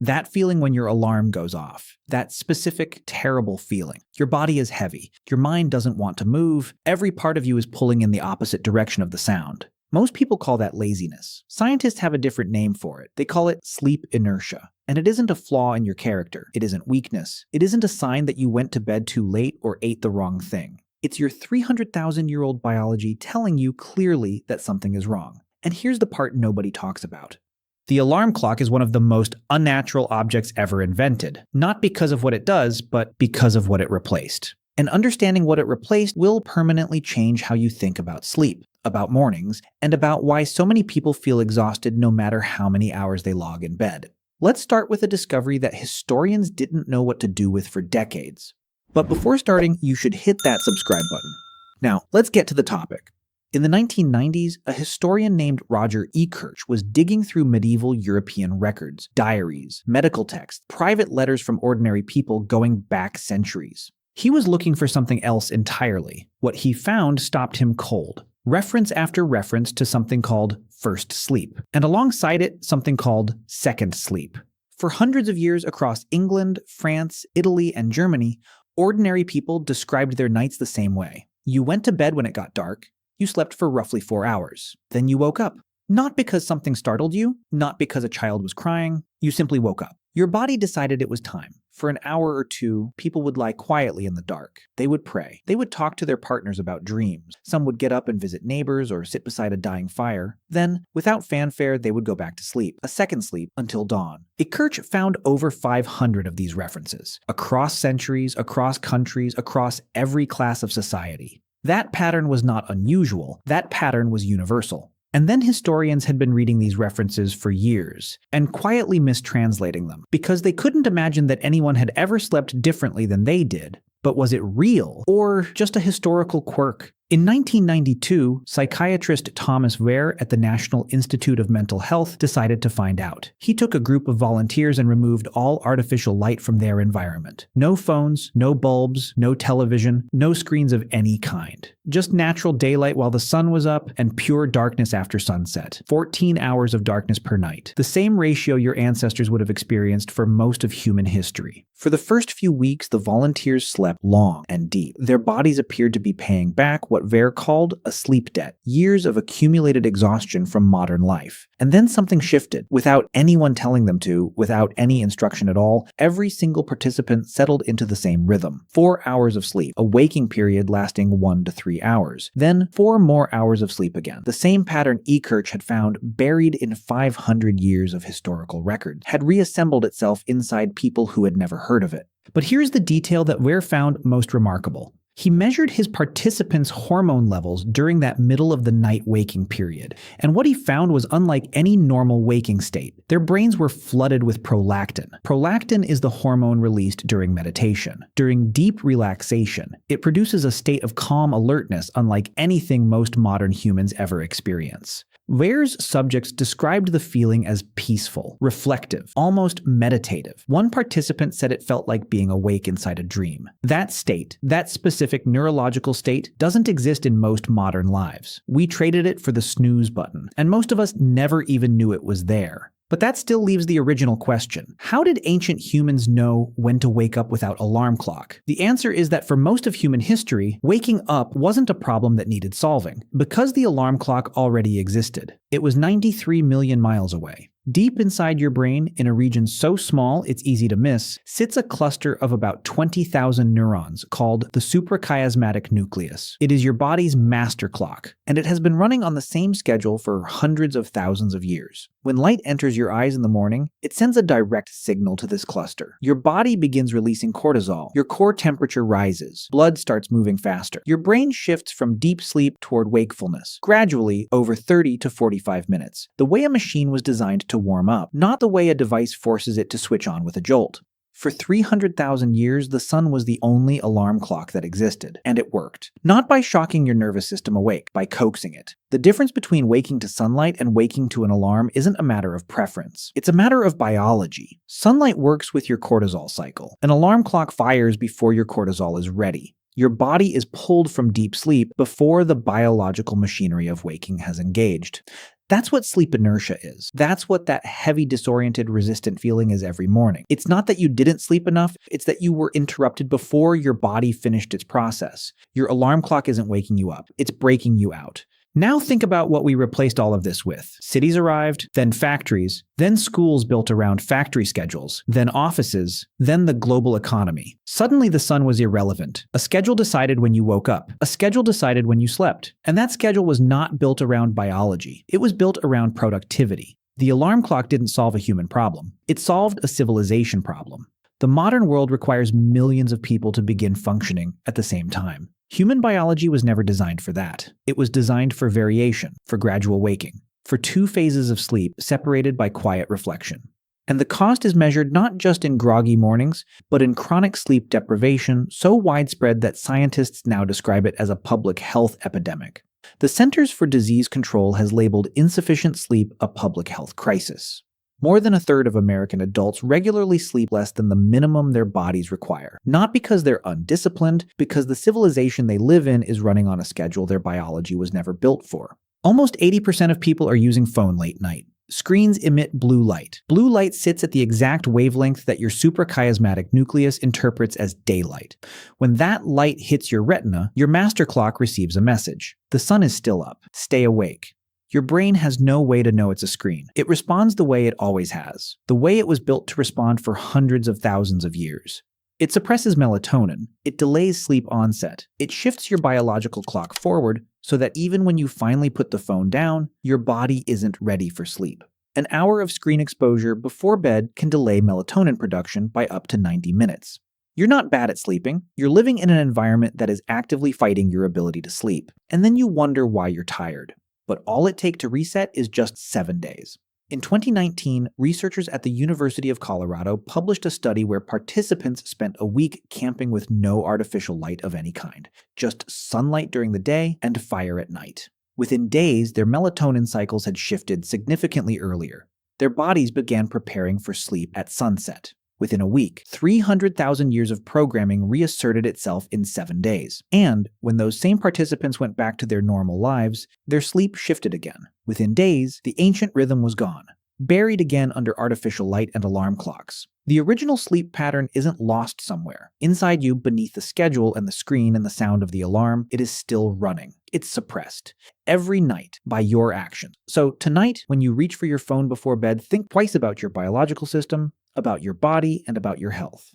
That feeling when your alarm goes off. That specific, terrible feeling. Your body is heavy. Your mind doesn't want to move. Every part of you is pulling in the opposite direction of the sound. Most people call that laziness. Scientists have a different name for it. They call it sleep inertia. And it isn't a flaw in your character. It isn't weakness. It isn't a sign that you went to bed too late or ate the wrong thing. It's your 300,000-year-old biology telling you clearly that something is wrong. And here's the part nobody talks about. The alarm clock is one of the most unnatural objects ever invented, not because of what it does, but because of what it replaced. And understanding what it replaced will permanently change how you think about sleep, about mornings, and about why so many people feel exhausted no matter how many hours they log in bed. Let's start with a discovery that historians didn't know what to do with for decades. But before starting, you should hit that subscribe button. Now, let's get to the topic. In the 1990s, a historian named Roger Ekirch was digging through medieval European records, diaries, medical texts, private letters from ordinary people going back centuries. He was looking for something else entirely. What he found stopped him cold. Reference after reference to something called first sleep, and alongside it, something called second sleep. For hundreds of years across England, France, Italy, and Germany, ordinary people described their nights the same way. You went to bed when it got dark. You slept for roughly 4 hours. Then you woke up. Not because something startled you, not because a child was crying. You simply woke up. Your body decided it was time. For an hour or two, people would lie quietly in the dark. They would pray. They would talk to their partners about dreams. Some would get up and visit neighbors or sit beside a dying fire. Then, without fanfare, they would go back to sleep, a second sleep, until dawn. Ekirch found over 500 of these references, across centuries, across countries, across every class of society. That pattern was not unusual. That pattern was universal. And then historians had been reading these references for years, and quietly mistranslating them, because they couldn't imagine that anyone had ever slept differently than they did. But was it real, or just a historical quirk? In 1992, psychiatrist Thomas Wehr at the National Institute of Mental Health decided to find out. He took a group of volunteers and removed all artificial light from their environment. No phones, no bulbs, no television, no screens of any kind. Just natural daylight while the sun was up and pure darkness after sunset. 14 hours of darkness per night. The same ratio your ancestors would have experienced for most of human history. For the first few weeks, the volunteers slept long and deep. Their bodies appeared to be paying back what Wehr called a sleep debt, years of accumulated exhaustion from modern life. And then something shifted. Without anyone telling them to, without any instruction at all, every single participant settled into the same rhythm. 4 hours of sleep, a waking period lasting 1 to 3 hours. Then 4 more hours of sleep again. The same pattern Ekirch had found buried in 500 years of historical record, had reassembled itself inside people who had never heard of it. But here's the detail that Wehr found most remarkable. He measured his participants' hormone levels during that middle of the night waking period, and what he found was unlike any normal waking state. Their brains were flooded with prolactin. Prolactin is the hormone released during meditation. During deep relaxation, it produces a state of calm alertness unlike anything most modern humans ever experience. Wehr's subjects described the feeling as peaceful, reflective, almost meditative. One participant said it felt like being awake inside a dream. That state, that specific neurological state, doesn't exist in most modern lives. We traded it for the snooze button, and most of us never even knew it was there. But that still leaves the original question. How did ancient humans know when to wake up without alarm clock? The answer is that for most of human history, waking up wasn't a problem that needed solving, because the alarm clock already existed. It was 93 million miles away. Deep inside your brain, in a region so small it's easy to miss, sits a cluster of about 20,000 neurons called the suprachiasmatic nucleus. It is your body's master clock, and it has been running on the same schedule for hundreds of thousands of years. When light enters your eyes in the morning, it sends a direct signal to this cluster. Your body begins releasing cortisol. Your core temperature rises. Blood starts moving faster. Your brain shifts from deep sleep toward wakefulness, gradually over 30 to 45 minutes, the way a machine was designed to warm up, not the way a device forces it to switch on with a jolt. For 300,000 years, the sun was the only alarm clock that existed, and it worked. Not by shocking your nervous system awake, by coaxing it. The difference between waking to sunlight and waking to an alarm isn't a matter of preference. It's a matter of biology. Sunlight works with your cortisol cycle. An alarm clock fires before your cortisol is ready. Your body is pulled from deep sleep before the biological machinery of waking has engaged. That's what sleep inertia is. That's what that heavy, disoriented, resistant feeling is every morning. It's not that you didn't sleep enough, it's that you were interrupted before your body finished its process. Your alarm clock isn't waking you up, it's breaking you out. Now think about what we replaced all of this with. Cities arrived, then factories, then schools built around factory schedules, then offices, then the global economy. Suddenly the sun was irrelevant. A schedule decided when you woke up. A schedule decided when you slept. And that schedule was not built around biology. It was built around productivity. The alarm clock didn't solve a human problem. It solved a civilization problem. The modern world requires millions of people to begin functioning at the same time. Human biology was never designed for that. It was designed for variation, for gradual waking, for 2 phases of sleep separated by quiet reflection. And the cost is measured not just in groggy mornings, but in chronic sleep deprivation so widespread that scientists now describe it as a public health epidemic. The Centers for Disease Control has labeled insufficient sleep a public health crisis. More than a third of American adults regularly sleep less than the minimum their bodies require. Not because they're undisciplined, because the civilization they live in is running on a schedule their biology was never built for. Almost 80% of people are using phone late night. Screens emit blue light. Blue light sits at the exact wavelength that your suprachiasmatic nucleus interprets as daylight. When that light hits your retina, your master clock receives a message. The sun is still up. Stay awake. Your brain has no way to know it's a screen. It responds the way it always has, the way it was built to respond for hundreds of thousands of years. It suppresses melatonin. It delays sleep onset. It shifts your biological clock forward so that even when you finally put the phone down, your body isn't ready for sleep. An hour of screen exposure before bed can delay melatonin production by up to 90 minutes. You're not bad at sleeping. You're living in an environment that is actively fighting your ability to sleep. And then you wonder why you're tired. But all it takes to reset is just 7 days. In 2019, researchers at the University of Colorado published a study where participants spent a week camping with no artificial light of any kind, just sunlight during the day and fire at night. Within days, their melatonin cycles had shifted significantly earlier. Their bodies began preparing for sleep at sunset. Within a week, 300,000 years of programming reasserted itself in 7 days. And when those same participants went back to their normal lives, their sleep shifted again. Within days, the ancient rhythm was gone, buried again under artificial light and alarm clocks. The original sleep pattern isn't lost somewhere. Inside you, beneath the schedule and the screen and the sound of the alarm, it is still running. It's suppressed. Every night by your actions. So tonight, when you reach for your phone before bed, think twice about your biological system, about your body, and about your health.